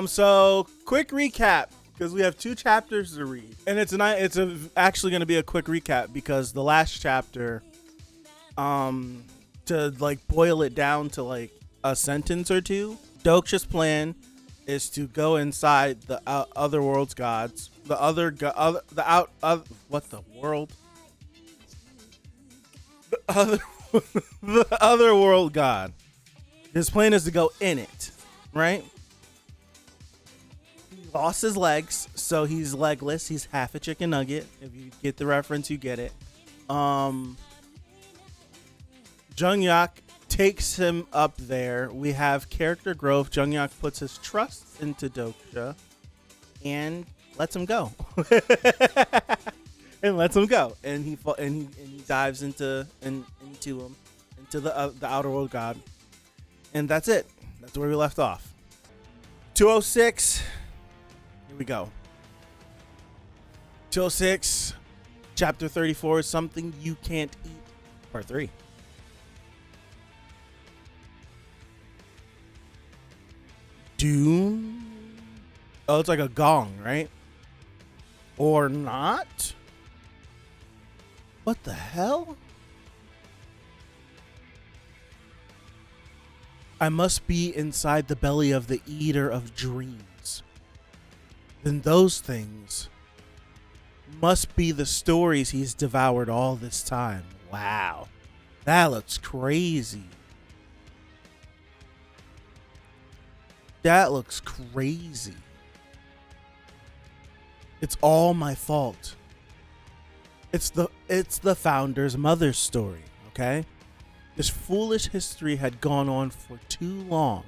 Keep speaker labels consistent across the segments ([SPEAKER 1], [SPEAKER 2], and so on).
[SPEAKER 1] So quick recap, because we have 2 chapters to read, and it's actually going to be a quick recap because the last chapter, to like boil it down to like a sentence or two, Doksha's plan is to go inside the other world's gods, the other world god. His plan is to go in it, right? He lost his legs, so he's legless. He's half a chicken nugget. If you get the reference, you get it. Jungyak takes him up there. We have character growth. Jungyak puts his trust into Doksha and lets him go. And he dives into the outer world god. And that's it. That's where we left off. 206. Here we go. 206. Chapter 34 is something you can't eat. Part 3. Doom. Oh, it's like a gong, right? Or not? What the hell? I must be inside the belly of the Eater of Dreams. Then those things must be the stories he's devoured all this time. Wow. That looks crazy. That looks crazy. It's all my fault. It's the founder's mother's story, okay? This foolish history had gone on for too long.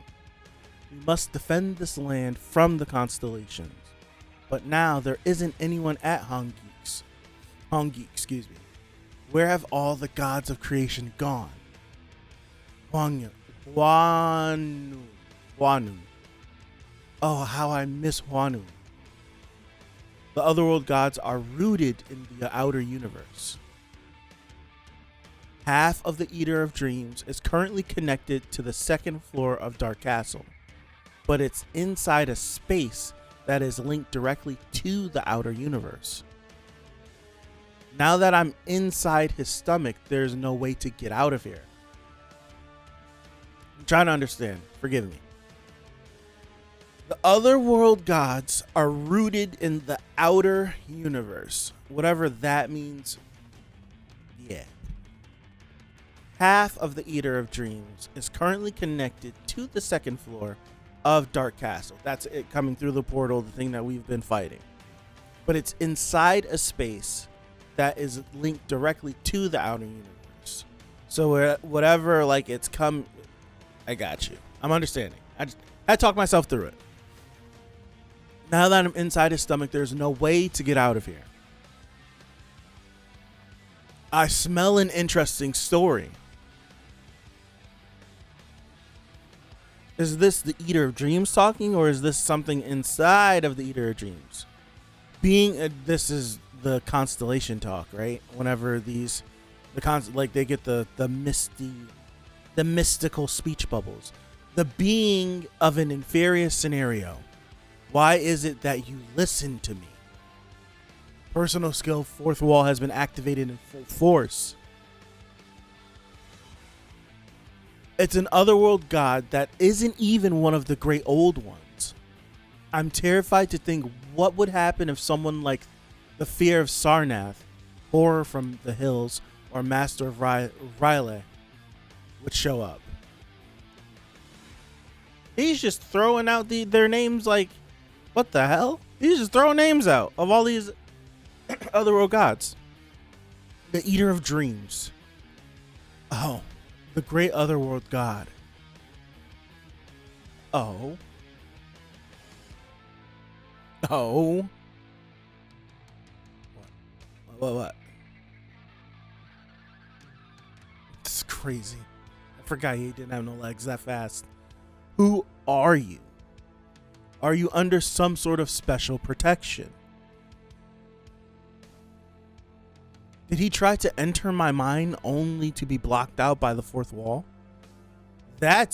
[SPEAKER 1] We must defend this land from the constellations. But now there isn't anyone at Hongi, excuse me. Where have all the gods of creation gone? Wanu. Oh, how I miss Wanu. The otherworld gods are rooted in the outer universe. Half of the Eater of Dreams is currently connected to the 2nd floor of Dark Castle, but it's inside a space that is linked directly to the outer universe. Now that I'm inside his stomach, there's no way to get out of here. I'm trying to understand. Forgive me. The otherworld gods are rooted in the outer universe. Whatever that means. Yeah. Half of the Eater of Dreams is currently connected to the 2nd floor of Dark Castle. That's it coming through the portal, the thing that we've been fighting. But it's inside a space that is linked directly to the outer universe. So whatever, like it's come, I got you. I'm understanding. I talked myself through it. Now that I'm inside his stomach, there's no way to get out of here. I smell an interesting story. Is this the Eater of Dreams talking, or is this something inside of the Eater of Dreams? This is the constellation talk, right? Whenever they get the mystical speech bubbles. The being of an inferior scenario. Why is it that you listen to me? Personal skill 4th wall has been activated in full force. It's an otherworld god that isn't even one of the great old ones. I'm terrified to think what would happen if someone like the Fear of Sarnath, Horror from the Hills, or Master of Ryle would show up. He's just throwing out their names like, what the hell? He's just throwing names out of all these otherworld gods. The Eater of Dreams. Oh. The great otherworld god. Oh. What? This is crazy. I forgot he didn't have no legs that fast. Who are you? Are you under some sort of special protection? Did he try to enter my mind only to be blocked out by the 4th wall? How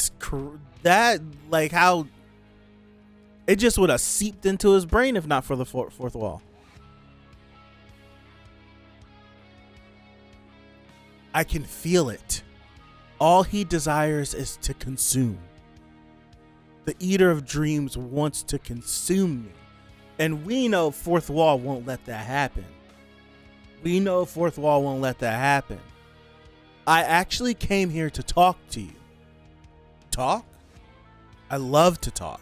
[SPEAKER 1] It just would have seeped into his brain if not for the fourth wall. I can feel it. All he desires is to consume. The Eater of Dreams wants to consume me. And we know fourth wall won't let that happen. We know fourth wall won't let that happen. I actually came here to talk to you. Talk? I love to talk.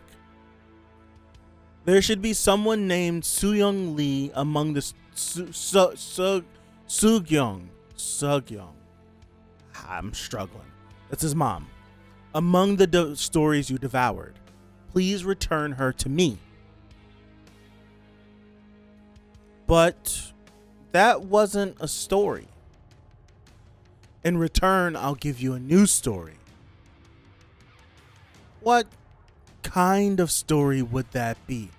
[SPEAKER 1] There should be someone named Soo-young Lee among the Soo-young. I'm struggling. That's his mom. Among the stories you devoured, please return her to me. But that wasn't a story. In return, I'll give you a new story. What kind of story would that be?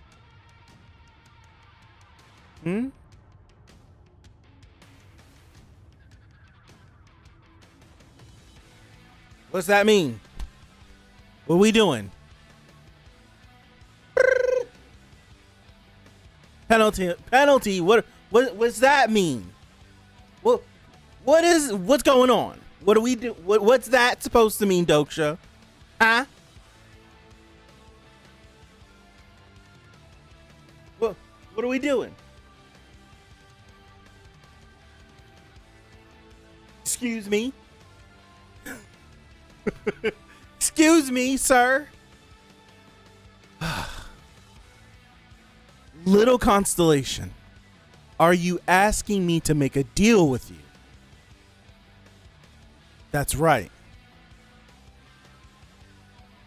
[SPEAKER 1] What's that mean? What are we doing? Penalty. What's that mean? What's going on? What do we do? What's that supposed to mean, Doksha? Huh? What are we doing? Excuse me? Excuse me, sir. Little Constellation, are you asking me to make a deal with you? That's right.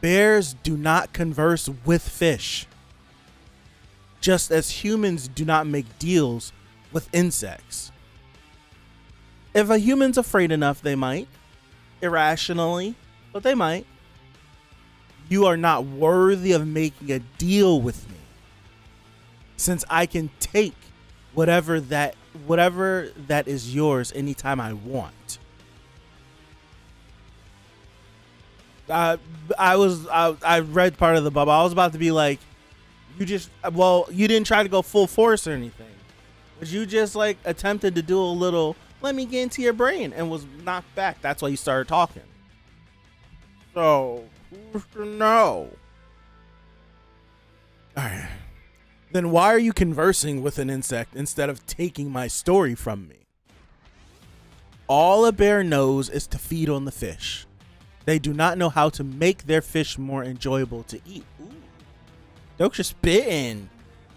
[SPEAKER 1] Bears do not converse with fish, just as humans do not make deals with insects. If a human's afraid enough, they might. Irrationally, but they might. You are not worthy of making a deal with me, since I can take whatever that is yours anytime I want. I read part of the bubble. I was about to be like, you didn't try to go full force or anything, but you just like attempted to do a little, let me get into your brain, and was knocked back. That's why you started talking. So, who's to know? Alright. Then why are you conversing with an insect instead of taking my story from me? All a bear knows is to feed on the fish. They do not know how to make their fish more enjoyable to eat. Ooh. Doksha spitting.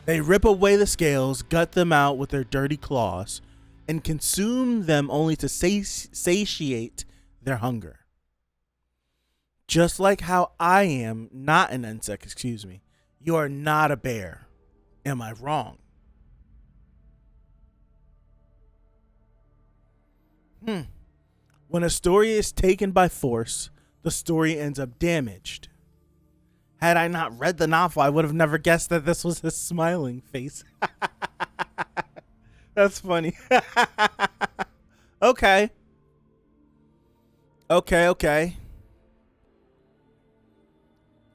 [SPEAKER 1] They rip away the scales, gut them out with their dirty claws, and consume them only to satiate their hunger. Just like how I am not an insect, you are not a bear. Am I wrong? When a story is taken by force, the story ends up damaged. Had I not read the novel, I would have never guessed that this was his smiling face. That's funny. Okay.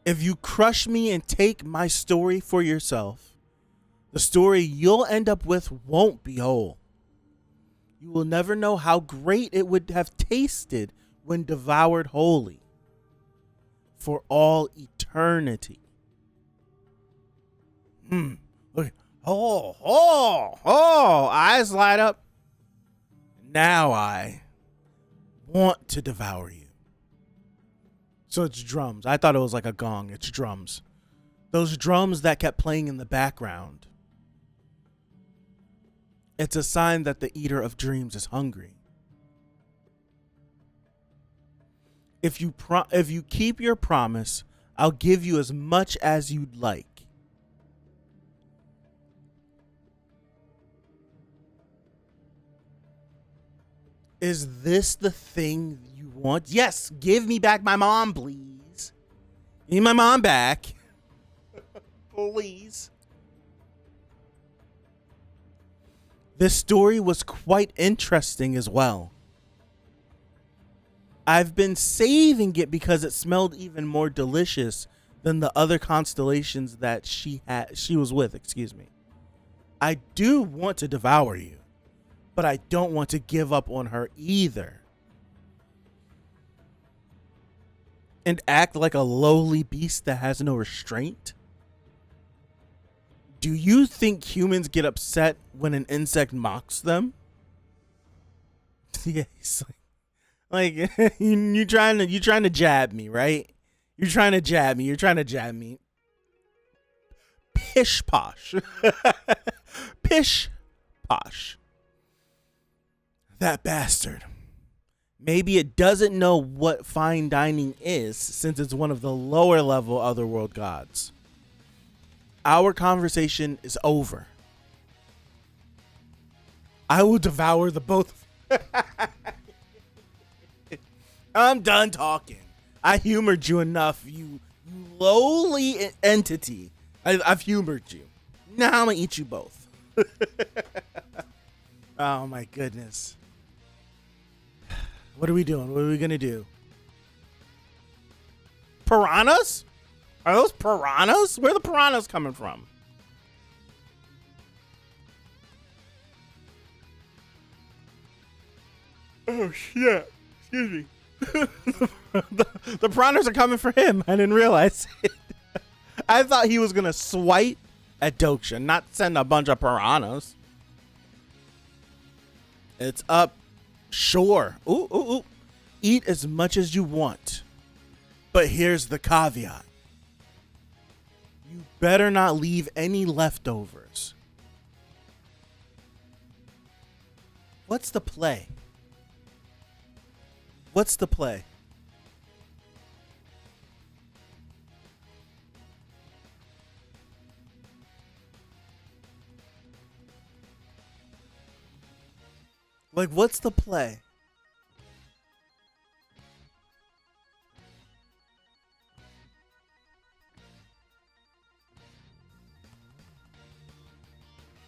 [SPEAKER 1] If you crush me and take my story for yourself, the story you'll end up with won't be whole. You will never know how great it would have tasted when devoured wholly for all eternity. Look. Eyes light up. Now I want to devour you. So it's drums. I thought it was like a gong. It's drums. Those drums that kept playing in the background. It's a sign that the Eater of Dreams is hungry. If you keep your promise, I'll give you as much as you'd like. Is this the thing you want? Yes, give me back my mom, please. Give me my mom back. Please. This story was quite interesting as well. I've been saving it because it smelled even more delicious than the other constellations that she was with, excuse me. I do want to devour you, but I don't want to give up on her either. And act like a lowly beast that has no restraint? Do you think humans get upset when an insect mocks them? Yeah, he's like you trying to jab me, right? You're trying to jab me. Pish posh. Pish posh. That bastard. Maybe it doesn't know what fine dining is, since it's one of the lower level otherworld gods. Our conversation is over. I will devour the both. I'm done talking. I humored you enough, you lowly entity. I've humored you. Now I'm gonna eat you both. Oh my goodness. What are we doing? What are we gonna do? Piranhas? Are those piranhas? Where are the piranhas coming from? Oh shit. Excuse me. the piranhas are coming for him. I didn't realize it. I thought he was gonna swipe at Doksha, not send a bunch of piranhas. It's up. Sure. Ooh. Eat as much as you want. But here's the caveat. You better not leave any leftovers. What's the play? What's the play? Like, what's the play?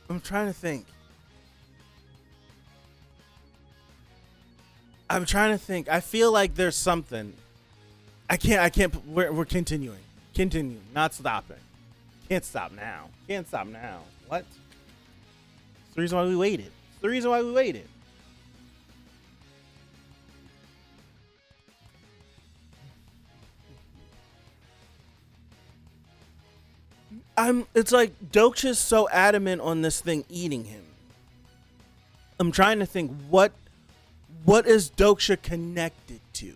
[SPEAKER 1] I'm trying to think. I feel like there's something. I can't. We're continuing. Continuing. Not stopping. Can't stop now. What? It's the reason why we waited. It's like Doksha's so adamant on this thing eating him. I'm trying to think what is Doksha connected to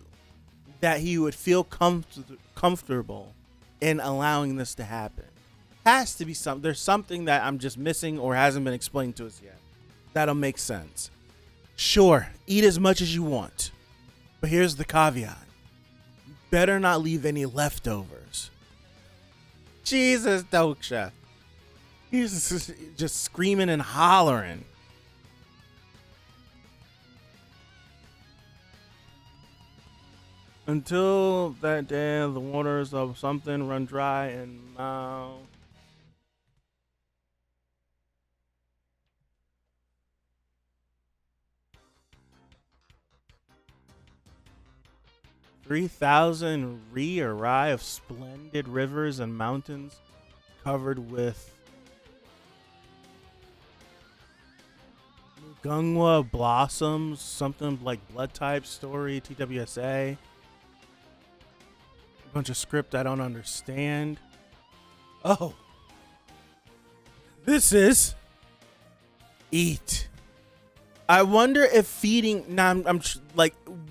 [SPEAKER 1] that he would feel comfortable in allowing this to happen. Has to be something. There's something that I'm just missing or hasn't been explained to us yet. That'll make sense. Sure, eat as much as you want, but here's the caveat. You better not leave any leftovers. Jesus, Doksha. He's just screaming and hollering. Until that day, the waters of something run dry and now. "3,000 ri of splendid rivers and mountains covered with Gungwa blossoms," something like blood type story, TWSA. A bunch of script I don't understand. Oh. This is eat. I wonder if feeding,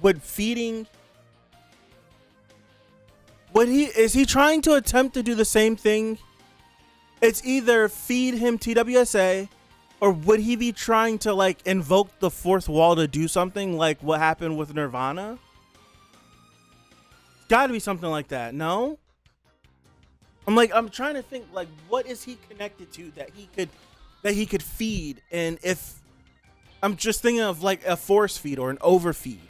[SPEAKER 1] would feeding, is he trying to attempt to do the same thing? It's either feed him TWSA, or would he be trying to invoke the fourth wall to do something like what happened with Nirvana? It's got to be something like that. No? I'm trying to think what is he connected to that he could feed, and if I'm just thinking of a force feed or an overfeed.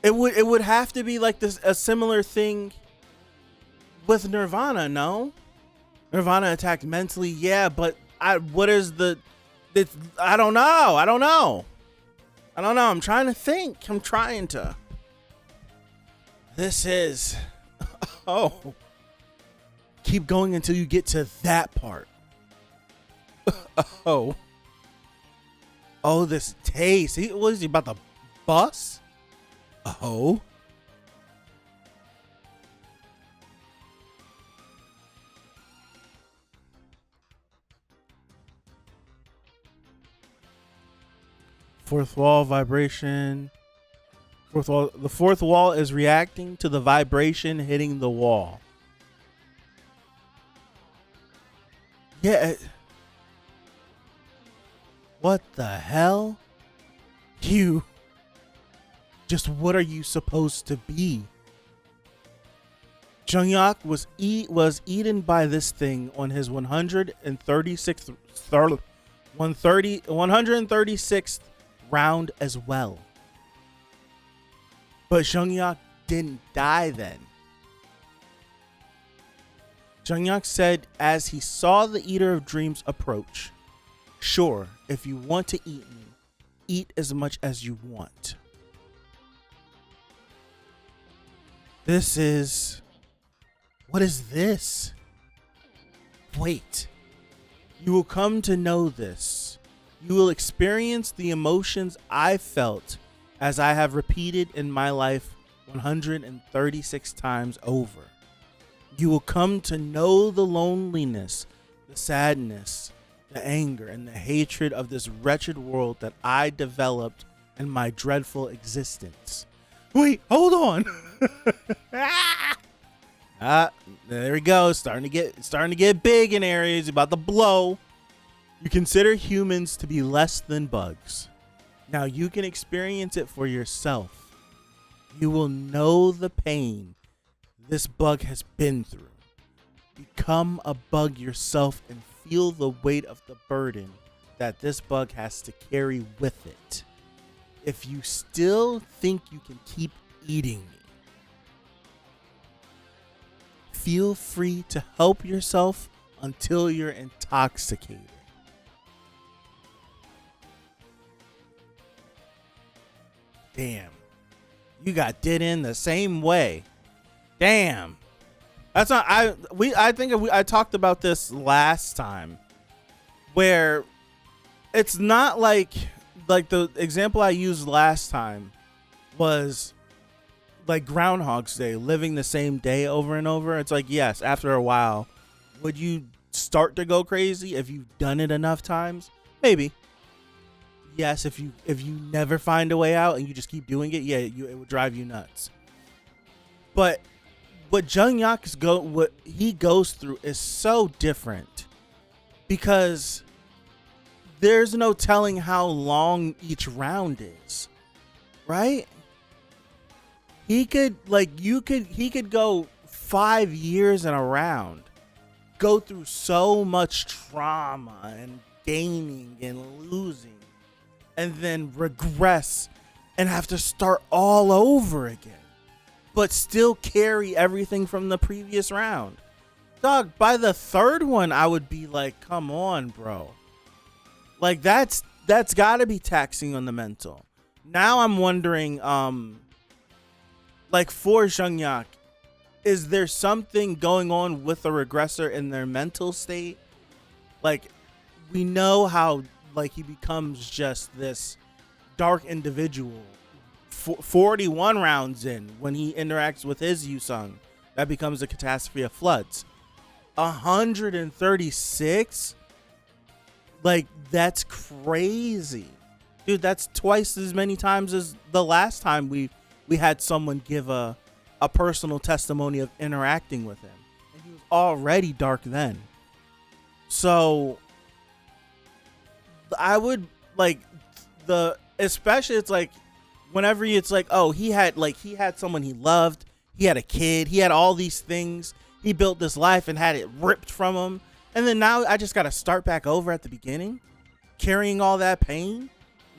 [SPEAKER 1] It would have to be a similar thing with Nirvana, no? Nirvana attacked mentally, yeah, but I don't know. I'm trying to think. This is Oh. Keep going until you get to that part. Oh. Oh, this taste. What is he about to bust? Oh. Fourth wall vibration. Fourth wall. The fourth wall is reacting to the vibration hitting the wall. Yeah. What the hell? You. Just what are you supposed to be? Jungyak was eaten by this thing on his 136th round as well. But Jungyak didn't die then. Jungyak said as he saw the Eater of Dreams approach, "Sure, if you want to eat me, eat as much as you want." What is this? Wait. You will come to know this. You will experience the emotions I felt as I have repeated in my life 136 times over. You will come to know the loneliness, the sadness, the anger, and the hatred of this wretched world that I developed in my dreadful existence. Wait, hold on. There we go. Starting to get big in areas, about to blow. You consider humans to be less than bugs. Now you can experience it for yourself. You will know the pain this bug has been through. Become a bug yourself and feel the weight of the burden that this bug has to carry with it. If you still think you can keep eating me, feel free to help yourself until you're intoxicated. Damn. You got did in the same way. Damn. That's not I talked about this last time, where it's not like the example I used last time was like Groundhog's Day, living the same day over and over. It's like, yes, after a while, would you start to go crazy if you've done it enough times? Maybe. Yes, if you never find a way out and you just keep doing it, yeah, it would drive you nuts. But what what he goes through is so different, because there's no telling how long each round is, right? He could go 5 years in a round, go through so much trauma and gaining and losing, and then regress and have to start all over again, but still carry everything from the previous round. Dog, by the third one, I would be like, come on, bro. Like, that's gotta be taxing on the mental. Now I'm wondering, like, for Jungyak, is there something going on with the regressor in their mental state? Like, we know how, like, he becomes just this dark individual 41 rounds in when he interacts with his Yusung. That becomes a catastrophe of floods. 136? Like, that's crazy. Dude, that's twice as many times as the last time we had someone give a personal testimony of interacting with him. And he was already dark then. So I would like especially it's like whenever it's like, oh, he had someone he loved, he had a kid, he had all these things, he built this life and had it ripped from him, and then now I just gotta start back over at the beginning, carrying all that pain.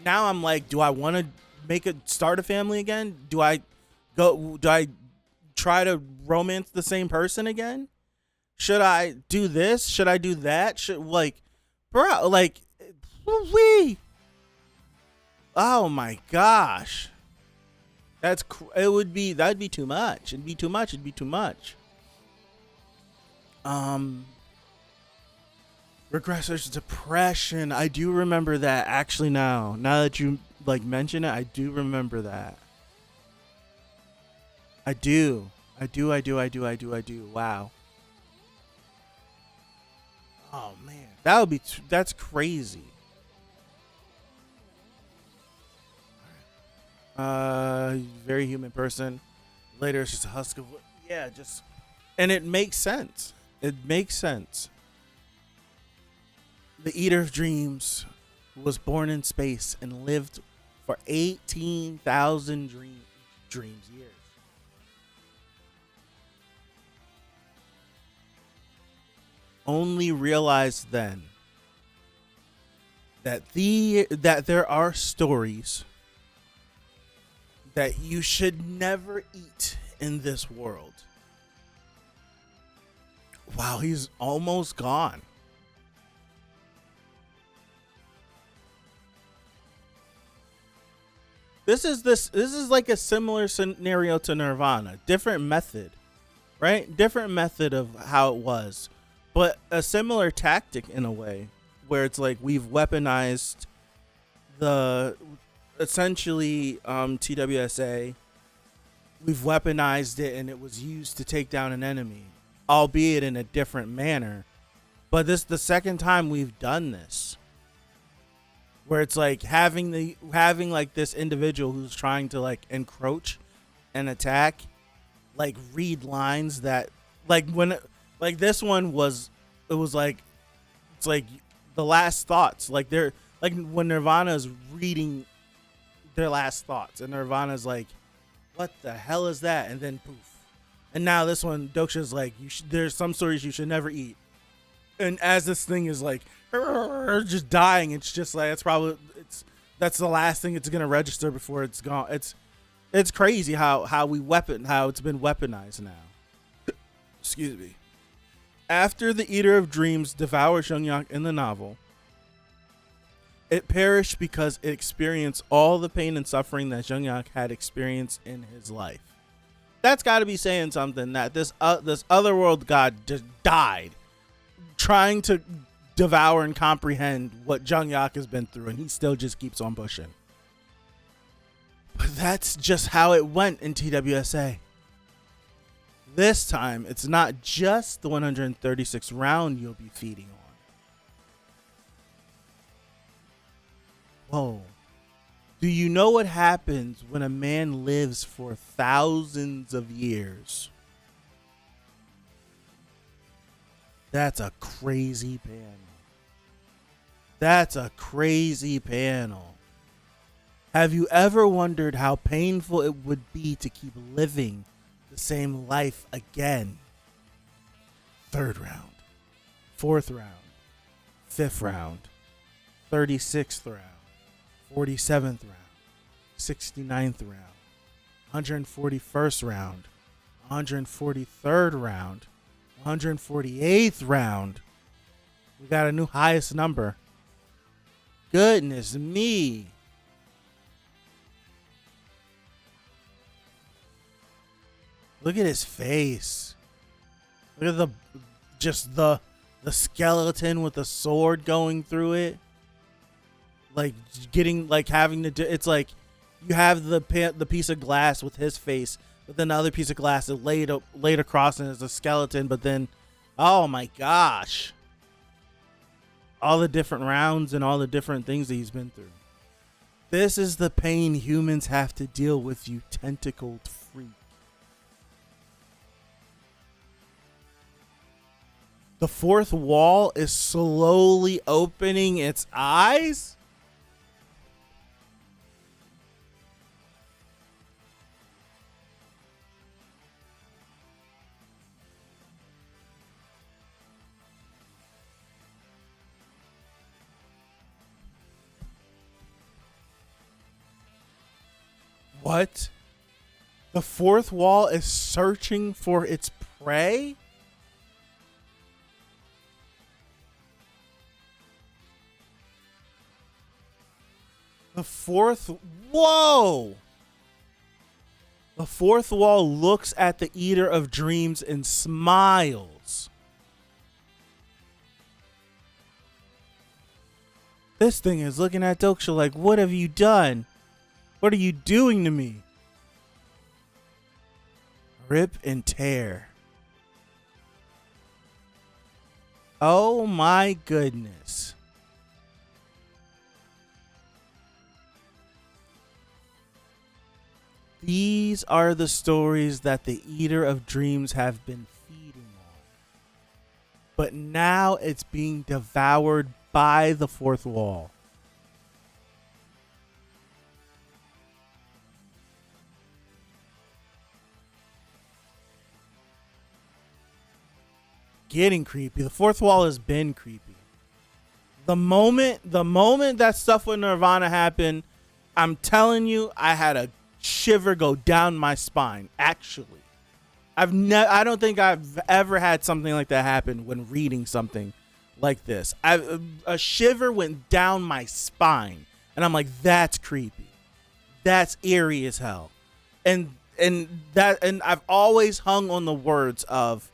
[SPEAKER 1] Now I'm like, do I want to start a family again? Do I try to romance the same person again? Should I do this? Should I do that? Oh my gosh. That'd be too much. It'd be too much. Um, Regressor's depression. I do remember that actually now. Now that you like mention it, I do remember that. I do. I do. Wow. Oh man, that would be that's crazy. Very human person. Later, it's just a husk of yeah, just and it makes sense. It makes sense. The Eater of Dreams was born in space and lived for 18,000 dreams years. Only realized then that there are stories that you should never eat in this world. Wow, he's almost gone. This is like a similar scenario to Nirvana. Different method, right? Different method of how it was, but a similar tactic in a way where it's like we've weaponized the essentially TWSA. We've weaponized it and it was used to take down an enemy, albeit in a different manner. But this is the second time we've done this, where it's like having like this individual who's trying to like encroach and attack, like read lines that like when like this one was, it was like it's like the last thoughts, like they're like when Nirvana is reading their last thoughts and Nirvana's like, what the hell is that? And then poof. And now this one, Doksha's like, there's some stories you should never eat. And as this thing is like just dying, it's just like that's the last thing it's gonna register before it's gone. It's crazy how it's been weaponized now. Excuse me. After the Eater of Dreams devours Jungyak in the novel, it perished because it experienced all the pain and suffering that Jungyak had experienced in his life. That's got to be saying something, that this otherworld god just died trying to devour and comprehend what Jungyak has been through, and he still just keeps on pushing. But that's just how it went in TWSA. This time, it's not just the 136 round you'll be feeding on. Whoa. Do you know what happens when a man lives for thousands of years? That's a crazy panel. That's a crazy panel. Have you ever wondered how painful it would be to keep living the same life again? 3rd round, 4th round, 5th round, 36th round, 47th round, 69th round, 141st round, 143rd round, 148th round. We got a new highest number. Goodness me. Look at his face. Look at the skeleton with the sword going through it. Like getting like having to do, it's like you have the piece of glass with his face, but then the other piece of glass is laid across and is a skeleton, but then oh my gosh. All the different rounds and all the different things that he's been through. This is the pain humans have to deal with, you tentacled freak. The 4th wall is slowly opening its eyes. What? The 4th wall is searching for its prey? The 4th... Whoa! The 4th wall looks at the Eater of Dreams and smiles. This thing is looking at Doksha like, what have you done? What are you doing to me? Rip and tear. Oh my goodness. These are the stories that the Eater of Dreams have been feeding on. But now it's being devoured by the fourth wall. Getting creepy. The fourth wall has been creepy. The moment that stuff with Nirvana happened, I'm telling you, I had a shiver go down my spine. Actually, I don't think I've ever had something like that happen when reading something like this. A shiver went down my spine, and I'm like, that's creepy. That's eerie as hell. And I've always hung on the words of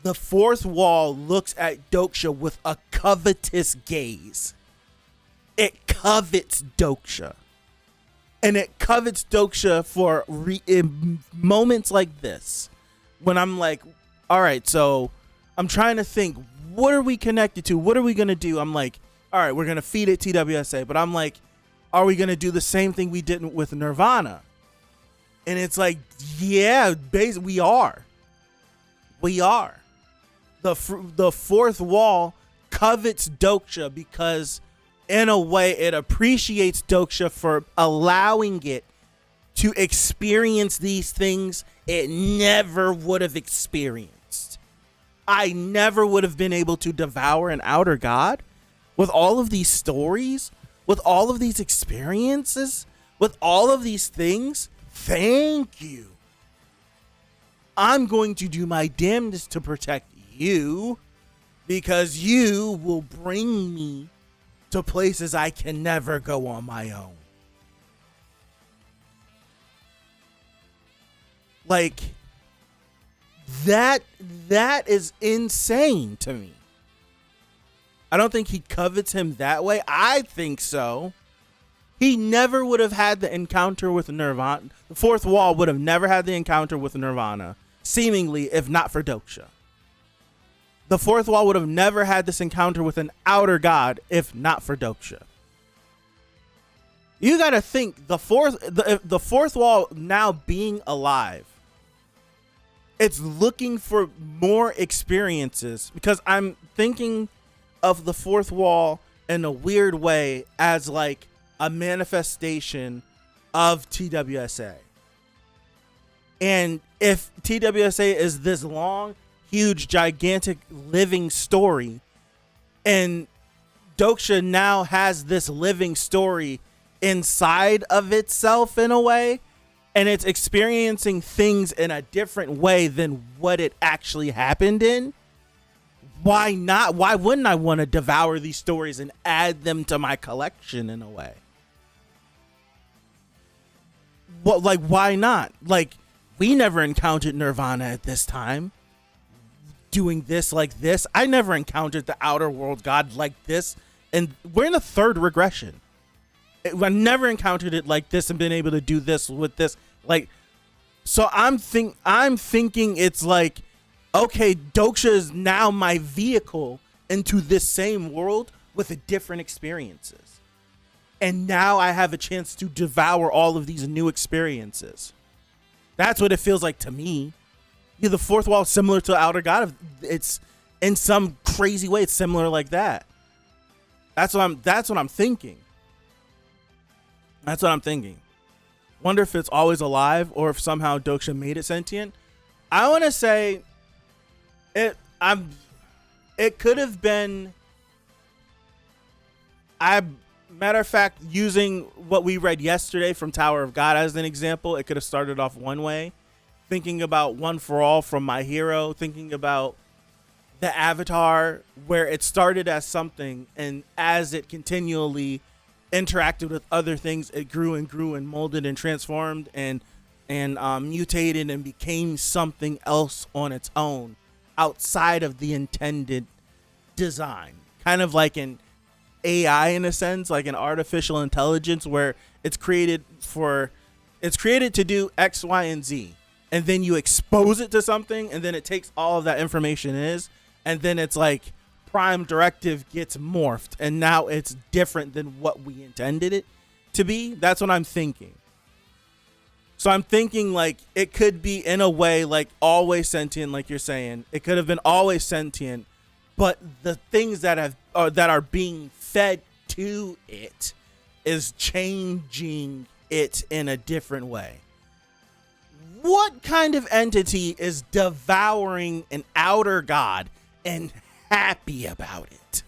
[SPEAKER 1] the fourth wall looks at Doksha with a covetous gaze. It covets Doksha. And it covets Doksha for in moments like this. When I'm like, all right, so I'm trying to think, what are we connected to? What are we going to do? I'm like, all right, we're going to feed it TWSA. But I'm like, are we going to do the same thing we did with Nirvana? And it's like, yeah, basically we are. We are. The fourth wall covets Doksha because in a way it appreciates Doksha for allowing it to experience these things it never would have experienced. I never would have been able to devour an outer god with all of these stories, with all of these experiences, with all of these things. Thank you. I'm going to do my damnedest to protect you, because you will bring me to places I can never go on my own. Like, that is insane to me. I don't think he covets him that way. I think so. He never would have had the encounter with Nirvana. The fourth wall would have never had the encounter with Nirvana, seemingly, if not for Doksha. The fourth wall would have never had this encounter with an outer god if not for Doksha. You got to think, the fourth wall now being alive, it's looking for more experiences, because I'm thinking of the fourth wall in a weird way as like a manifestation of TWSA. And if TWSA is this long, huge, gigantic living story, and Doksha now has this living story inside of itself in a way, and it's experiencing things in a different way than what it actually happened in, why not? Why wouldn't I want to devour these stories and add them to my collection in a way? What, like, why not? Like, we never encountered Nirvana at this time doing this like this. I never encountered the outer world god like this, and we're in the third regression. I've never encountered it like this and been able to do this with this. Like, so I'm thinking it's like, okay, Doksha is now my vehicle into this same world with different experiences. And now I have a chance to devour all of these new experiences. That's what it feels like to me. Yeah, the fourth wall is similar to Outer God. It's in some crazy way, it's similar like that. That's what I'm thinking. That's what I'm thinking. Wonder if it's always alive or if somehow Doksha made it sentient. I want to say it could have been, matter of fact, using what we read yesterday from Tower of God as an example, it could have started off one way. Thinking about One for All from My Hero, thinking about the Avatar, where it started as something, and as it continually interacted with other things, it grew and grew and molded and transformed and mutated and became something else on its own outside of the intended design. Kind of like in AI in a sense, like an artificial intelligence where it's created to do X, Y, and Z. And then you expose it to something, and then it takes all of that information and then it's like prime directive gets morphed, and now it's different than what we intended it to be. That's what I'm thinking. So I'm thinking like it could be in a way like always sentient, like you're saying. It could have been always sentient, but the things that are being fed to it is changing it in a different way. What kind of entity is devouring an outer god and happy about it?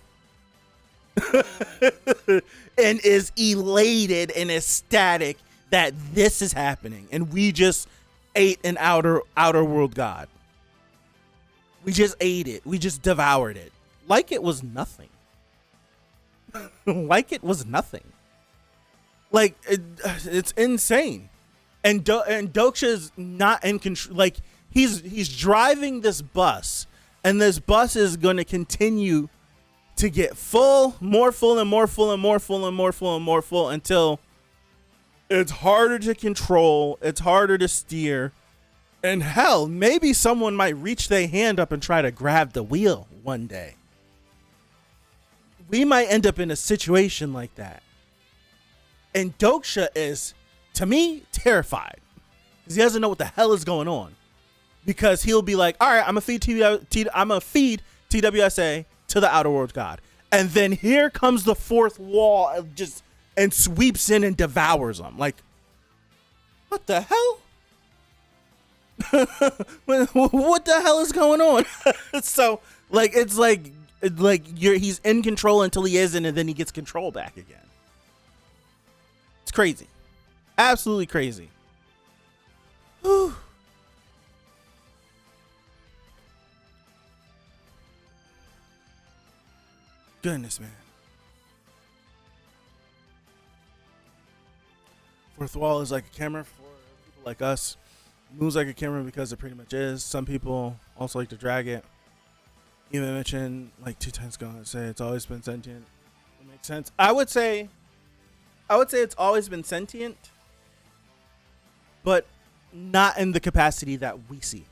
[SPEAKER 1] And is elated and ecstatic that this is happening, and we just ate an outer world god. We just ate it. We just devoured it like it was nothing. Like it was nothing. Like it's insane. And Doksha's not in control. Like he's driving this bus, and this bus is going to continue to get full, more full, and more full, and more full, and more full, and more full, until it's harder to control. It's harder to steer. And hell, maybe someone might reach their hand up and try to grab the wheel one day. We might end up in a situation like that. And Doksha is, to me, terrified. Because he doesn't know what the hell is going on. Because he'll be like, all right, I'm going to feed TWSA to the Outer World God. And then here comes the fourth wall and sweeps in and devours them. Like, what the hell? What the hell is going on? So, like, it's like he's in control until he isn't, and then he gets control back again. It's crazy. Absolutely crazy. Whew. Goodness, man. Fourth wall is like a camera for people like us. Moves like a camera because it pretty much is. Some people also like to drag it. Even mentioned like 2 times ago, I say it's always been sentient. It makes sense. I would say it's always been sentient, but not in the capacity that we see.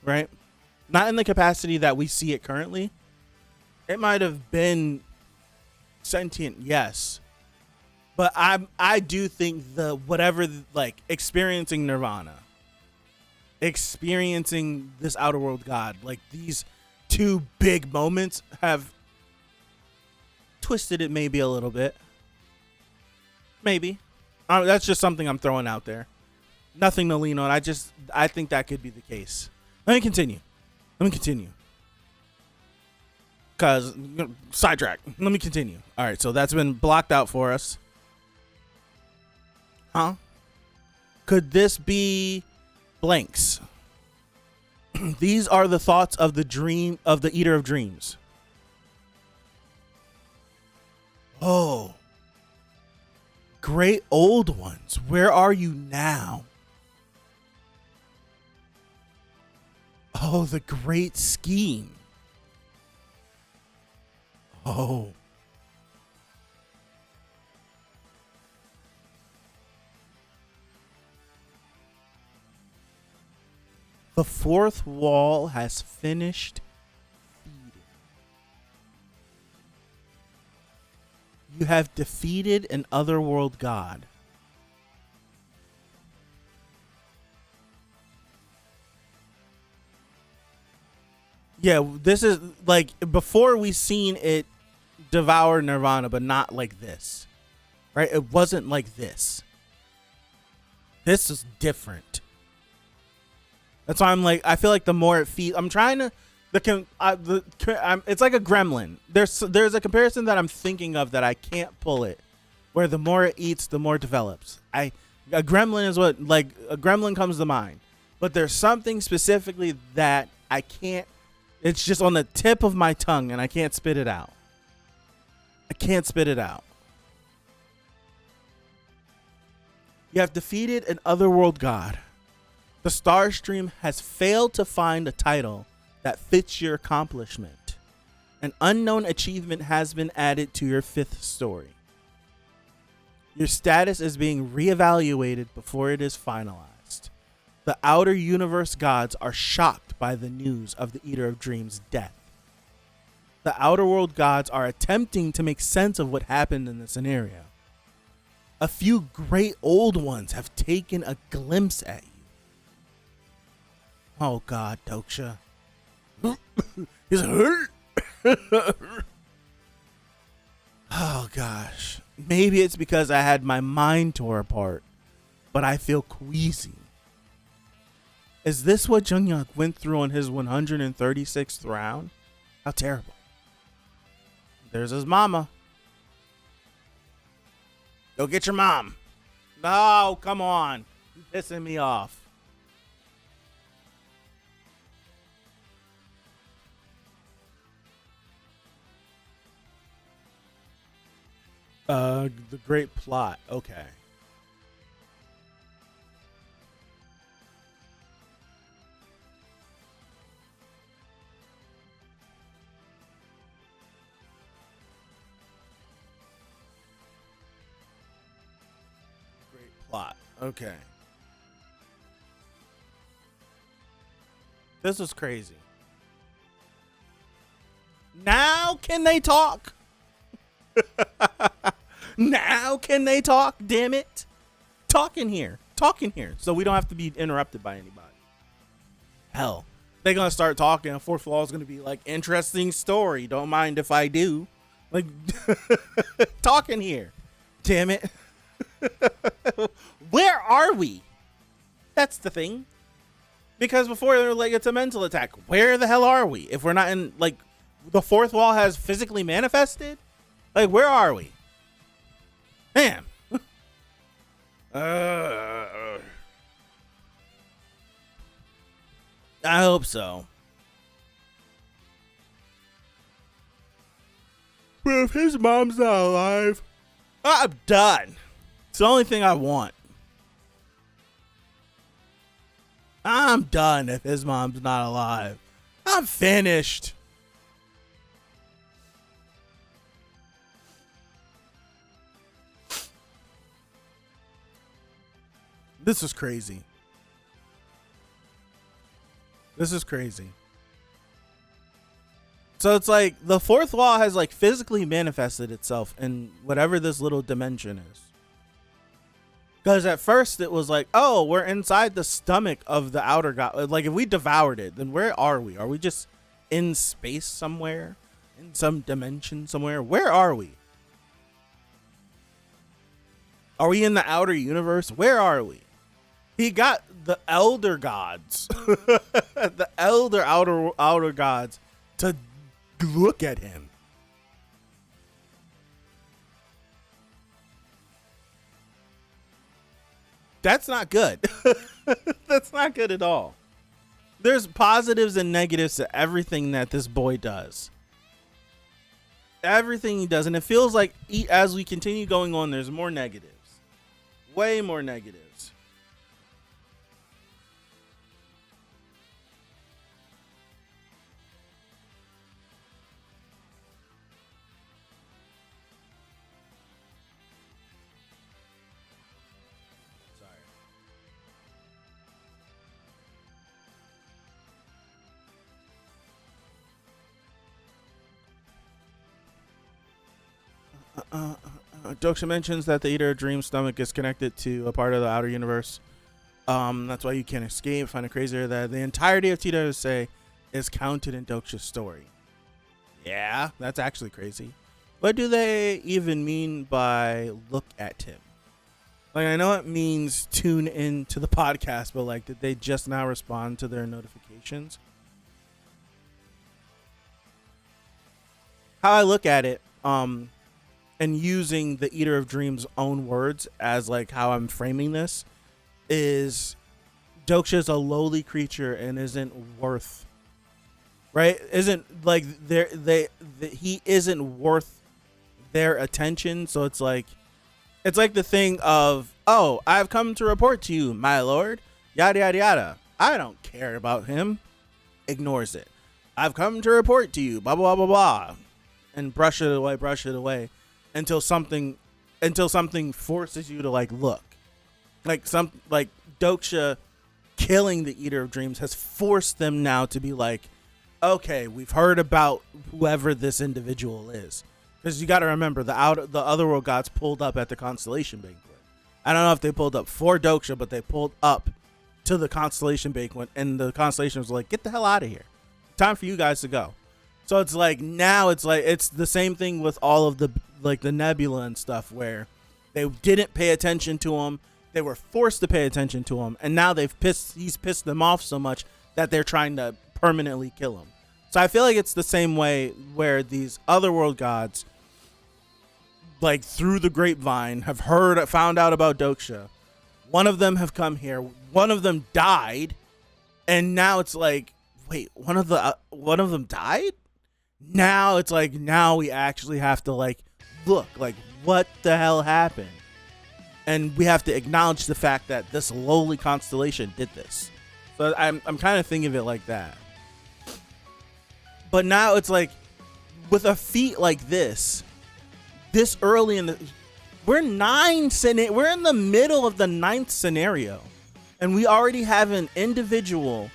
[SPEAKER 1] Right? Not in the capacity that we see it currently. It might have been sentient, yes. But I do think experiencing nirvana, experiencing this outer world god, like these two big moments have twisted it maybe a little bit. Maybe. That's just something I'm throwing out there. Nothing to lean on. I think that could be the case. Let me continue. Because, sidetrack. Let me continue. All right, so that's been blocked out for us. Huh? Could this be blanks? These are the thoughts of the Eater of Dreams. Oh. Great old ones, where are you now? Oh, the great scheme. Oh. The fourth wall has finished feeding. You have defeated an otherworld god. Yeah, this is like before we seen it devour Nirvana, but not like this. Right? It wasn't like this. This is different. That's why I'm like, I feel like the more it feeds, I'm trying to, it's like a gremlin. There's a comparison that I'm thinking of that I can't pull it, where the more it eats, the more it develops. A gremlin is what, like, a gremlin comes to mind, but there's something specifically that I can't, it's just on the tip of my tongue and I can't spit it out. You have defeated an otherworld god. The Starstream has failed to find a title that fits your accomplishment. An unknown achievement has been added to your 5th story. Your status is being reevaluated before it is finalized. The outer universe gods are shocked by the news of the Eater of Dreams' death. The outer world gods are attempting to make sense of what happened in the scenario. A few great old ones have taken a glimpse at you. Oh God, Doksha. He's hurt. Oh gosh. Maybe it's because I had my mind tore apart, but I feel queasy. Is this what Junghyuk went through on his 136th round? How terrible. There's his mama. Go get your mom. No, come on. You're pissing me off. The great plot. Okay. Great plot. Okay. This was crazy. Now can they talk? Now can they talk? Damn it. Talk in here. So we don't have to be interrupted by anybody. Hell, they're going to start talking. And 4th Law is going to be like, interesting story. Don't mind if I do. Like, talk in here. Damn it. Where are we? That's the thing. Because before they were like, it's a mental attack. Where the hell are we? If we're not in, like, the 4th wall has physically manifested? Like, where are we? Damn. I hope so. But if his mom's not alive, I'm done. It's the only thing I want. I'm done if his mom's not alive. I'm finished. This is crazy. This is crazy. So it's like the 4th law has like physically manifested itself in whatever this little dimension is. Because at first it was like, oh, we're inside the stomach of the outer god. Like if we devoured it, then where are we? Are we just in space somewhere? In some dimension somewhere? Where are we? Are we in the outer universe? Where are we? He got the elder gods, the elder outer gods to look at him. That's not good. That's not good at all. There's positives and negatives to everything that this boy does. Everything he does. And it feels like as we continue going on, there's more negatives. Way more negatives. Doksha mentions that the Eater of Dreams stomach is connected to a part of the outer universe. That's why you can't escape. Find it crazier that the entirety of Tito say is counted in Doksha's story. Yeah, that's actually crazy. What do they even mean by look at him? Like, I know it means tune in to the podcast, but like, did they just now respond to their notifications? How I look at it, and using the Eater of Dreams' own words as like how I'm framing this is Doksha is a lowly creature and isn't worth, right? Isn't like he isn't worth their attention. So it's like the thing of, oh, I've come to report to you, my lord, yada, yada, yada. I don't care about him. Ignores it. I've come to report to you, blah, blah, blah, blah, and brush it away until something forces you to like look. Like Doksha killing the Eater of Dreams has forced them now to be like, okay, we've heard about whoever this individual is. Because you got to remember, the Otherworld gods pulled up at the Constellation Banquet. I don't know if they pulled up for Doksha, but they pulled up to the Constellation Banquet, and the Constellation was like, get the hell out of here. Time for you guys to go. So it's like, now it's like, it's the same thing with all of the, like the Nebula and stuff, where they didn't pay attention to him. They were forced to pay attention to him. And now he's pissed them off so much that they're trying to permanently kill him. So I feel like it's the same way where these Otherworld gods, like through the grapevine, have found out about Doksha. One of them have come here. One of them died, and now it's like, wait, one of them died? Now it's like, now we actually have to like look, like what the hell happened, and we have to acknowledge the fact that this lowly constellation did this. So I'm kind of thinking of it like that. But now it's like, with a feat like this early in the, we're in the middle of the 9th scenario, and we already have an individual,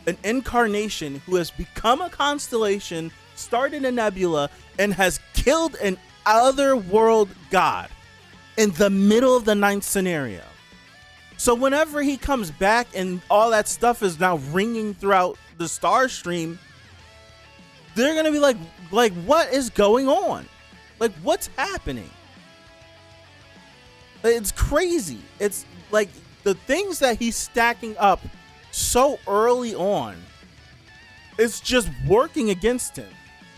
[SPEAKER 1] an incarnation who has become a constellation, started a nebula, and has killed an Otherworld god in the middle of the 9th scenario. So whenever he comes back and all that stuff is now ringing throughout the star stream, they're gonna be like, what is going on? Like, what's happening? It's crazy. It's like the things that he's stacking up so early on, it's just working against him.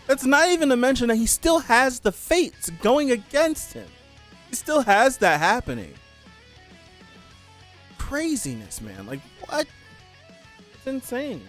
[SPEAKER 1] That's not even to mention that he still has the fates going against him. He still has that happening. Craziness, man. Like, what? It's insane.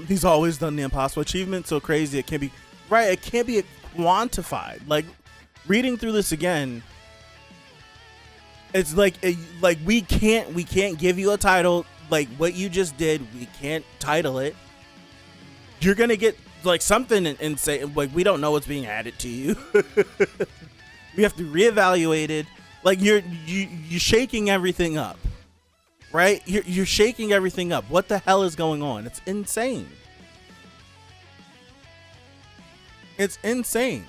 [SPEAKER 1] He's always done the impossible achievement so crazy it can't be right. It can't be quantified. Like, reading through this again, it's like we can't give you a title like what you just did. We can't title it. You're gonna get like something and say like, we don't know what's being added to you. You have to reevaluate it. Like, you're shaking everything up. Right? You're shaking everything up. What the hell is going on? It's insane. It's insane.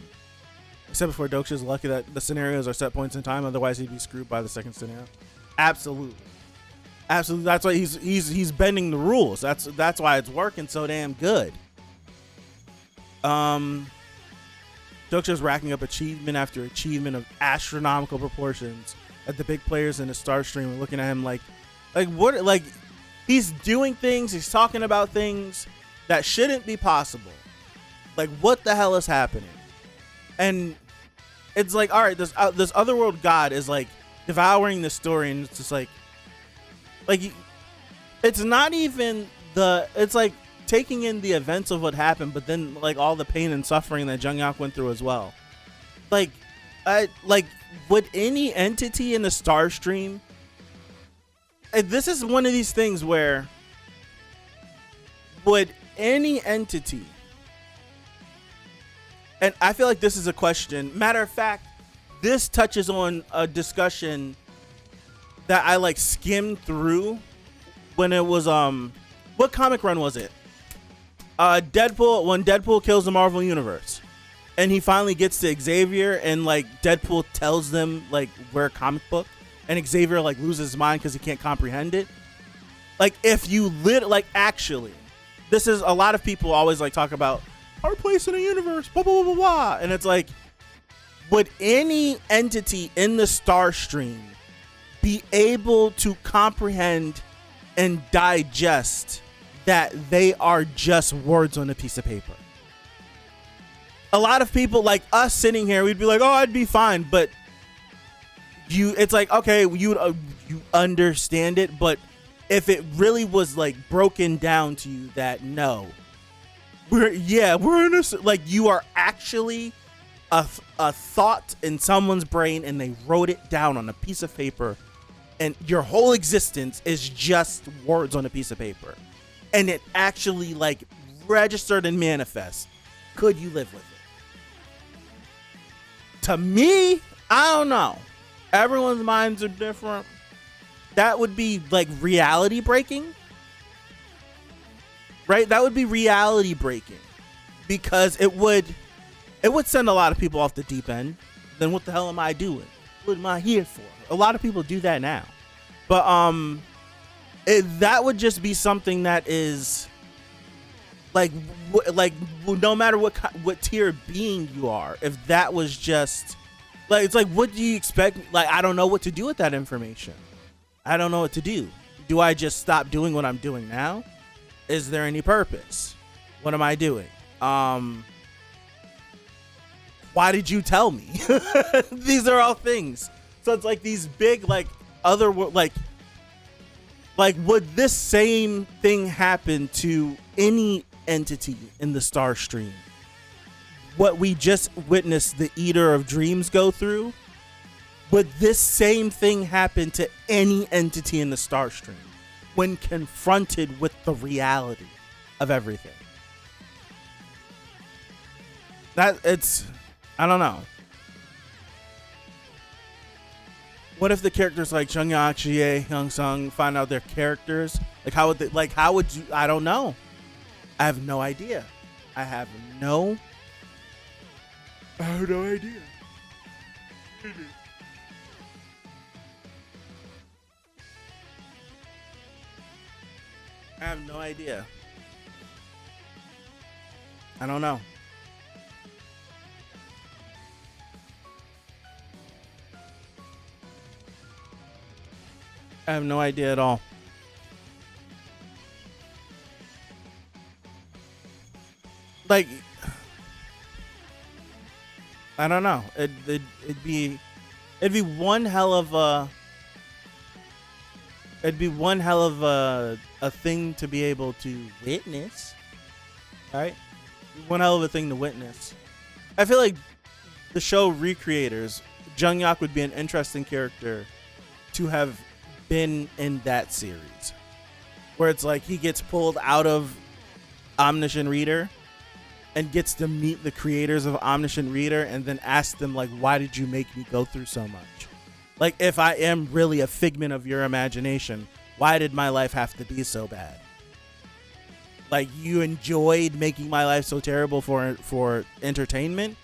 [SPEAKER 1] Except for Doksha's lucky that the scenarios are set points in time. Otherwise, he'd be screwed by the second scenario. Absolutely. Absolutely. That's why he's bending the rules. That's why it's working so damn good. Doksha's racking up achievement after achievement of astronomical proportions. At the big players in the star stream are looking at him like what? Like, he's doing things. He's talking about things that shouldn't be possible. Like, what the hell is happening? And it's like, all right, this Otherworld god is like devouring the story, and it's just like it's not even it's like taking in the events of what happened, but then like all the pain and suffering that Jung-Yak went through as well. Like, would any entity in the star stream? This is one of these things where would any entity, and I feel like this is a question. Matter of fact, this touches on a discussion that I like skimmed through when it was what comic run was it? Deadpool, when Deadpool kills the Marvel Universe, and he finally gets to Xavier, and like Deadpool tells them like, we're a comic book. And Xavier like loses his mind because he can't comprehend it. Like, if you actually, this is a lot of people always like talk about our place in the universe, blah, blah, blah, blah, blah. And it's like, would any entity in the star stream be able to comprehend and digest that they are just words on a piece of paper? A lot of people like us sitting here, we'd be like, oh, I'd be fine. But it's like, okay, you understand it, but if it really was like broken down to you that no, we're in a, like, you are actually a thought in someone's brain and they wrote it down on a piece of paper, and your whole existence is just words on a piece of paper, and it actually like registered and manifest. Could you live with it? To me, I don't know. Everyone's minds are different. That would be like reality breaking, right? That would be reality breaking, because it would send a lot of people off the deep end. Then what the hell am I doing? What am I here for? A lot of people do that now, but that would just be something that is like no matter what tier of being you are, if that was just like, it's like, what do you expect? Like, I don't know what to do with that information. I don't know what to do. Do I just stop doing what I'm doing now? Is there any purpose? What am I doing? Why did you tell me? These are all things. So it's like these big, like, other, like would this same thing happen to any entity in the star stream? What we just witnessed the Eater of Dreams go through, would this same thing happen to any entity in the star stream when confronted with the reality of everything? I don't know. What if the characters like Chungyak, Chie, Hyung-sung find out their characters? Like, how would you, I don't know. I have no idea. I have no idea. I have no idea. I don't know. I have no idea at all. Like, I don't know. It'd be one hell of a thing to be able to witness, right? One hell of a thing to witness. I feel like the show Recreators, Jungyak would be an interesting character to have been in that series, where it's like he gets pulled out of Omniscient Reader and gets to meet the creators of Omniscient Reader and then ask them, like, why did you make me go through so much? Like, if I am really a figment of your imagination, why did my life have to be so bad? Like, you enjoyed making my life so terrible for entertainment?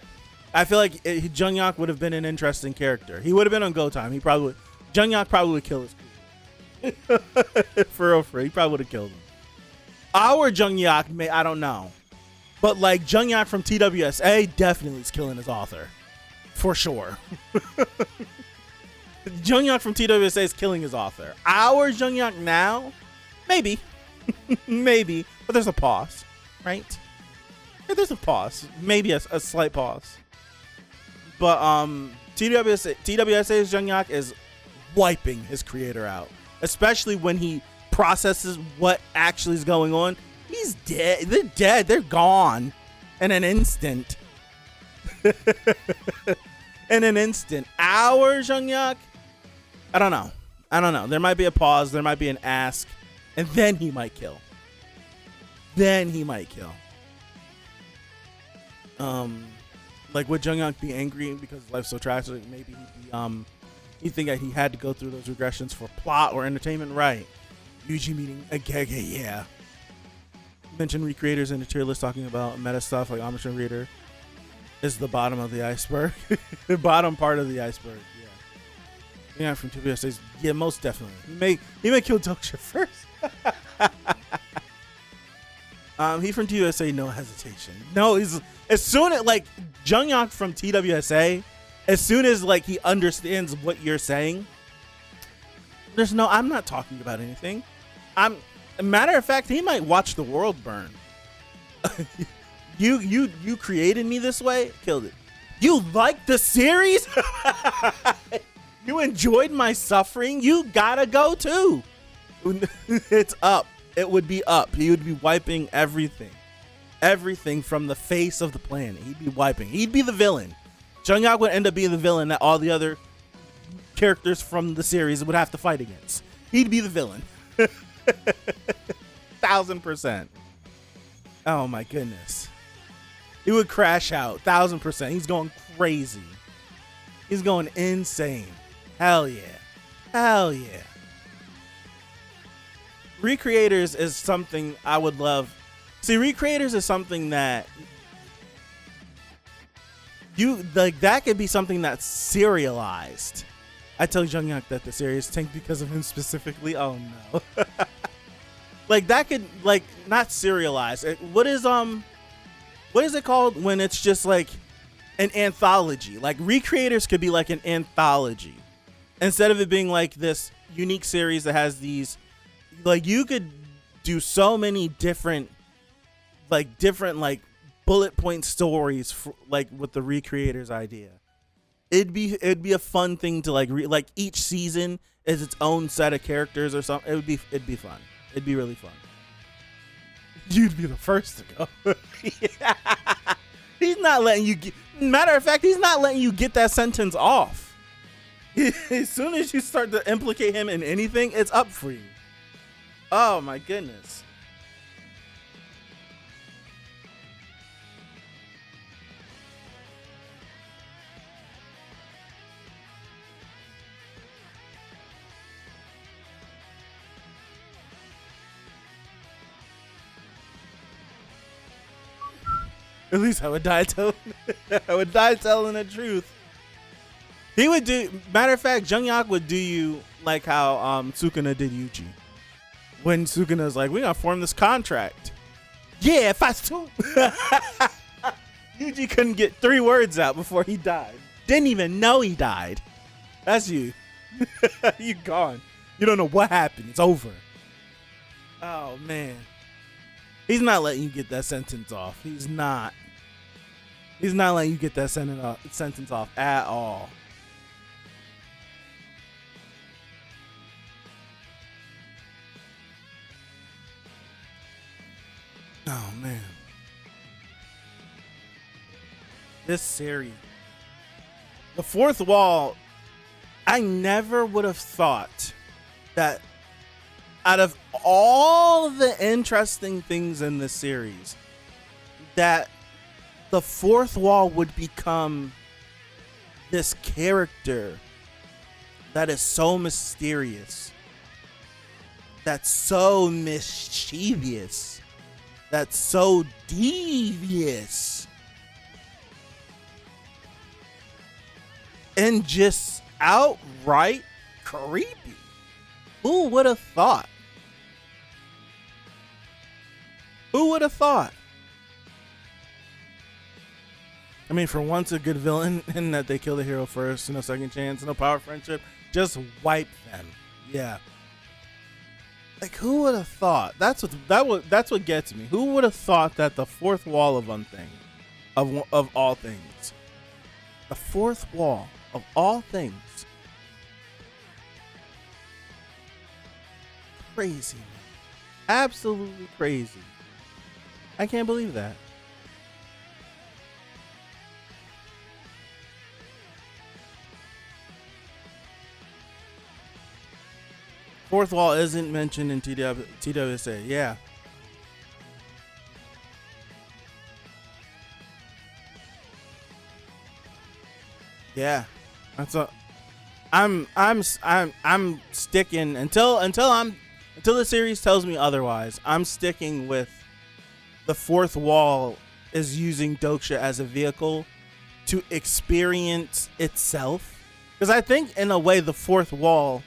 [SPEAKER 1] I feel like Jungyak would have been an interesting character. He would have been on Go Time. Jungyak probably would kill his crew. For real, he probably would have killed him. Our Jungyak, I don't know. But like Jungyak from TWSA definitely is killing his author. For sure. Jungyak from TWSA is killing his author. Our Jungyak now, maybe. Maybe. But there's a pause, right? Yeah, there's a pause. Maybe a slight pause. But TWSA's Jungyak is wiping his creator out. Especially when he processes what actually is going on. He's dead. They're dead. They're gone in an instant. In an instant. Our Jungyak, I don't know. There might be a pause. There might be an ask. And then he might kill. Like, would Jungyak be angry because life's so tragic? Maybe he'd think that he had to go through those regressions for plot or entertainment, right? Yuji meeting okay, yeah. Mention Recreators in the tier list talking about meta stuff like Omniscient Reader is the bottom of the iceberg. The bottom part of the iceberg, yeah. Yeah, from TBS says, yeah, most definitely. He may kill Doksha first. He from TWSA, no hesitation. No, he's as soon as like Jungyak from TWSA, as soon as like he understands what you're saying, I'm not talking about anything. Matter of fact, he might watch the world burn. You created me this way, killed it. You like the series? You You enjoyed my suffering? You gotta go too. It's up. It would be up. He would be wiping everything. Everything from the face of the planet. He'd be wiping. He'd be the villain. Jung-Yak would end up being the villain that all the other characters from the series would have to fight against. He'd be the villain. 1000%. Oh my goodness. He would crash out. 1000%. He's going crazy. He's going insane. Hell yeah. Hell yeah. Recreators is something I would love. See, Recreators is something that you like. That could be something that's serialized. I tell Jung-Yak that the series tanked because of him specifically. Oh no. Like that could like not serialized. What is it called when it's just like an anthology? Like Recreators could be like an anthology instead of it being like this unique series that has these. Like you could do so many different bullet point stories for, like with the Recreators idea. It'd be a fun thing to like each season is its own set of characters or something. It'd be fun. It'd be really fun. You'd be the first to go. Yeah. He's not letting you get, matter of fact, he's not letting you get that sentence off. As soon as you start to implicate him in anything, it's up for you. Oh my goodness. At least I would die telling the truth. He would do, matter of fact, Jung-Yak would do you like how Sukuna did Yuji. When Sukuna's like, we gotta form this contract. Yeah, if I too. Yuji couldn't get 3 words out before he died. Didn't even know he died. That's you. You gone. You don't know what happened. It's over. Oh man. He's not letting you get that sentence off. He's not. He's not letting you get that sentence off at all. Oh man. This series. The fourth wall, I never would have thought that out of all the interesting things in this series, that the fourth wall would become this character that is so mysterious, that's so mischievous, that's so devious, and just outright creepy. Who would have thought? Who would have thought? I mean, for once, a good villain in that they kill the hero first, no second chance, no power friendship, just wipe them. Yeah. Like, who would have thought? That's what gets me. Who would have thought that the fourth wall of of all things, the fourth wall of all things, crazy, man. Absolutely crazy. I can't believe that. Fourth wall isn't mentioned in TWSA. Yeah. Yeah. That's a. I'm sticking until the series tells me otherwise. I'm sticking with the fourth wall is using Doksha as a vehicle to experience itself. Because I think in a way the fourth wall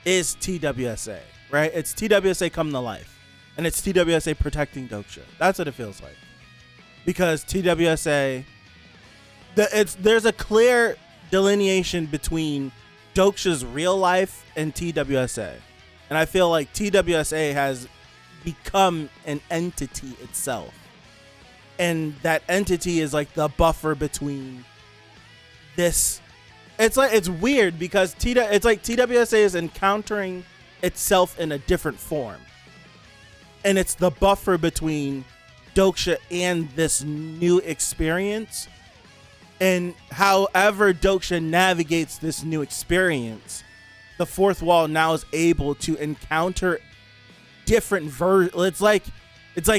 [SPEAKER 1] is TWSA, right? It's TWSA come to life. And it's TWSA protecting Doksha. That's what it feels like. Because TWSA, there's a clear delineation between Doksha's real life and TWSA. And I feel like TWSA has become an entity itself. And that entity is like the buffer between this it's weird because it's like TWSA is encountering itself in a different form, and it's the buffer between Doksha and this new experience. And however Doksha navigates this new experience, the fourth wall now is able to encounter different it's like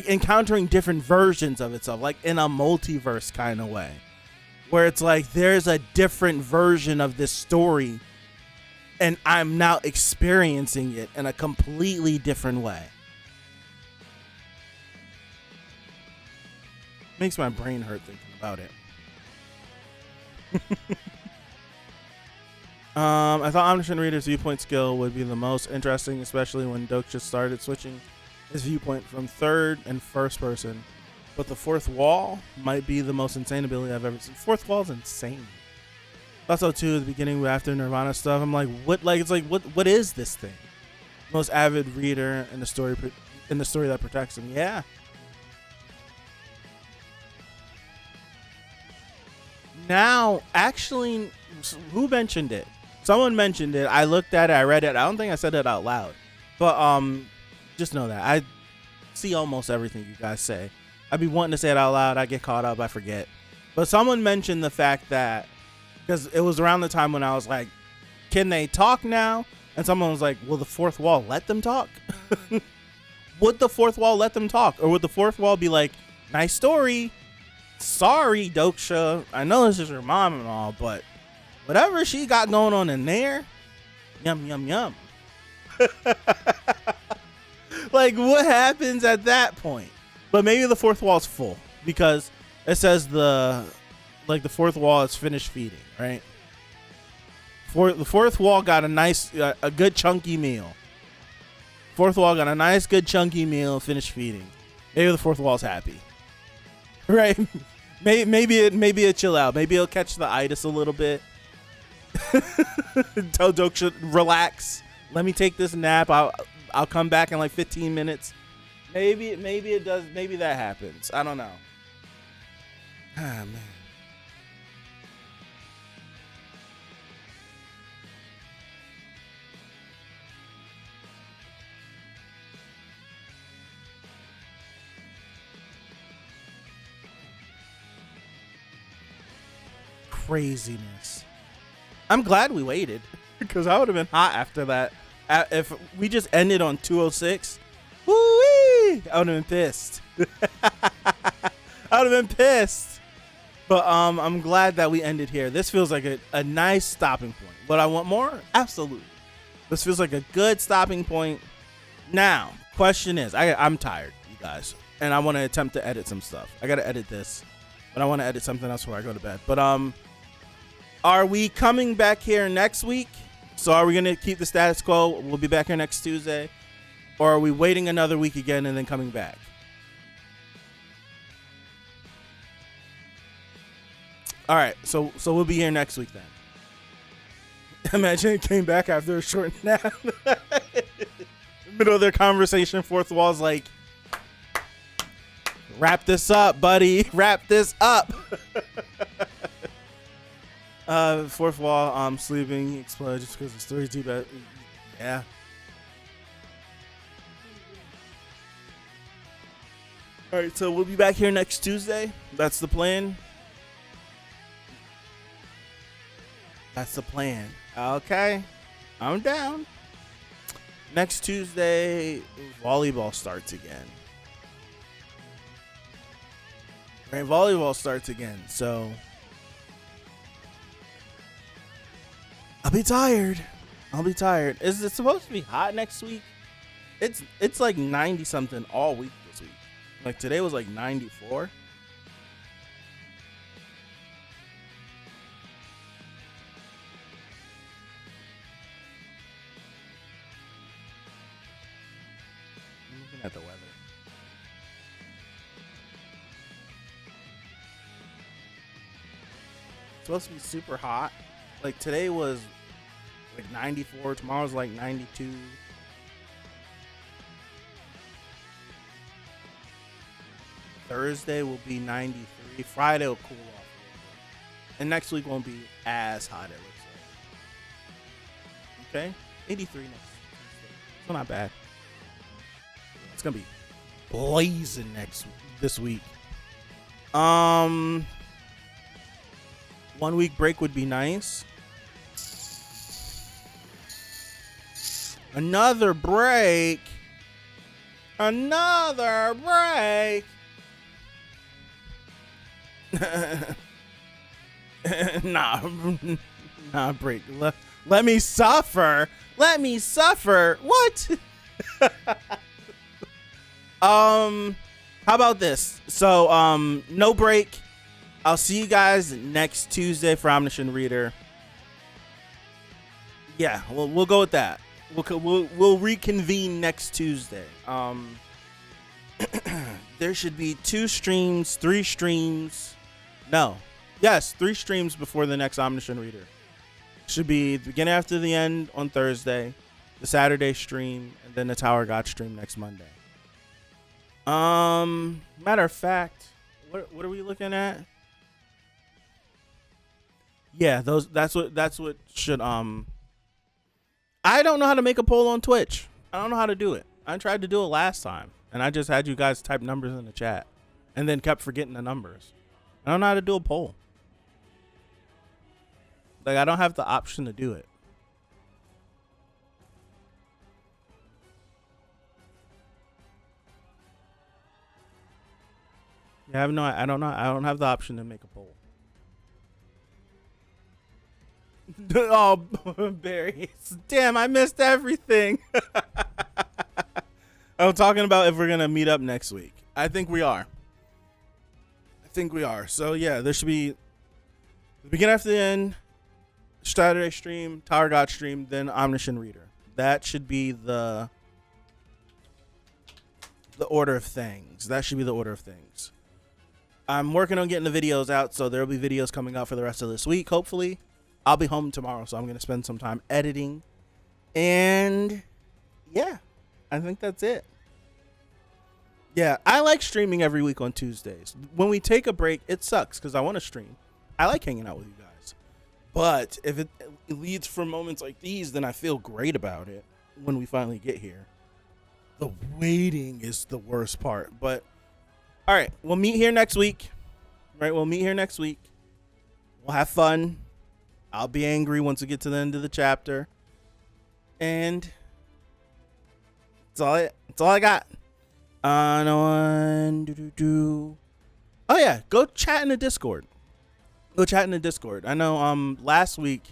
[SPEAKER 1] encountering different versions of itself, like in a multiverse kind of way, where it's like there's a different version of this story and I'm now experiencing it in a completely different way. Makes my brain hurt thinking about it. I thought Omniscient Reader's viewpoint skill would be the most interesting, especially when Doksha started switching his viewpoint from third and first person. But the fourth wall might be the most insane ability I've ever seen. Fourth wall is insane. Also, too, at the beginning after Nirvana stuff, I'm like, what is this thing? Most avid reader in the story that protects him. Yeah. Now, actually, who mentioned it? Someone mentioned it. I looked at it. I read it. I don't think I said it out loud. But just know that I see almost everything you guys say. I'd be wanting to say it out loud. I get caught up. I forget. But someone mentioned the fact that, because it was around the time when I was like, can they talk now? And someone was like, will the fourth wall let them talk? Would the fourth wall let them talk? Or would the fourth wall be like, nice story. Sorry, Doksha. I know this is your mom and all, but whatever she got going on in there, yum, yum, yum. Like, what happens at that point? But maybe the fourth wall is full because it says the fourth wall is finished feeding, right? The fourth wall got a good chunky meal. Fourth wall got a nice, good chunky meal, finished feeding. Maybe the fourth wall's happy. Right? Maybe it chill out. Maybe it'll catch the itis a little bit. Tell Doksha, relax. Let me take this nap. I'll come back in like 15 minutes. Maybe it does. Maybe that happens. I don't know. Ah, man. Craziness. I'm glad we waited because I would have been hot after that. If we just ended on 206, woo-wee, I would have been pissed. I would have been pissed. But I'm glad that we ended here. This feels like a nice stopping point. But I want more? Absolutely. This feels like a good stopping point. Now, question is, I'm tired, you guys, and I want to attempt to edit some stuff. I got to edit this, but I want to edit something else before I go to bed. But are we coming back here next week? So are we going to keep the status quo? We'll be back here next Tuesday. Or are we waiting another week again and then coming back? All right. So we'll be here next week then. Imagine it came back after a short nap. Middle of their conversation, fourth wall's like, wrap this up, buddy. Wrap this up. Fourth wall, sleeping, exploded just because the story's deep. Yeah. All right, so we'll be back here next Tuesday. That's the plan. That's the plan. Okay, I'm down. Next Tuesday, volleyball starts again. Right, volleyball starts again, so I'll be tired. Is it supposed to be hot next week? It's like 90 something all week this week. Like today was like 94. I'm looking at the weather. It's supposed to be super hot. Like today was like 94. Tomorrow's like 92. Thursday will be 93. Friday will cool off a little bit. And next week won't be as hot, it looks like. Okay, 83 next Tuesday. So not bad. It's gonna be blazing this week. 1 week break would be nice. Another break. Another break. nah, break. Let me suffer. Let me suffer. What? How about this? So, no break. I'll see you guys next Tuesday for Omniscient Reader. Yeah, we'll go with that. We'll reconvene next Tuesday. There should be 2 streams, 3 streams. No. Yes, 3 streams before the next Omniscient Reader. Should be the beginning after the end on Thursday, the Saturday stream, and then the Tower of God stream next Monday. Matter of fact, what are we looking at? Yeah, that's what should I don't know how to make a poll on Twitch. I don't know how to do it. I tried to do it last time, and I just had you guys type numbers in the chat, and then kept forgetting the numbers. I don't know how to do a poll. Like, I don't have the option to do it. Yeah, I don't know. I don't have the option to make a poll. Oh, Barry. Damn, I missed everything. I'm talking about if we're going to meet up next week. I think we are. So, yeah, there should be the beginning after the end, Saturday stream, Tower God stream, then Omniscient Reader. That should be the order of things. I'm working on getting the videos out, so there'll be videos coming out for the rest of this week, hopefully. I'll be home tomorrow, so I'm going to spend some time editing. And, yeah, I think that's it. Yeah, I like streaming every week on Tuesdays. When we take a break, it sucks because I want to stream. I like hanging out with you guys. But if it leads for moments like these, then I feel great about it when we finally get here. The waiting is the worst part. But, all right, we'll meet here next week. We'll have fun. I'll be angry once we get to the end of the chapter. And that's all I got. Oh yeah, go chat in the Discord. I know last week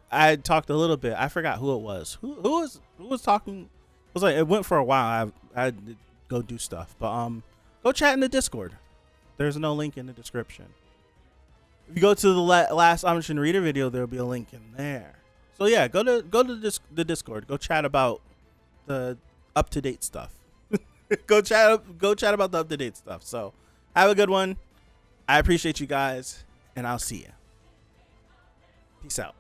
[SPEAKER 1] I talked a little bit. I forgot who it was. Who was talking? It was like it went for a while. I had to go do stuff. But go chat in the Discord. There's no link in the description. If you go to the last Omniscient Reader video, there'll be a link in there. So yeah, go to the Discord. Go chat about the up-to-date stuff. go chat about the up-to-date stuff. So have a good one. I appreciate you guys, and I'll see you. Peace out.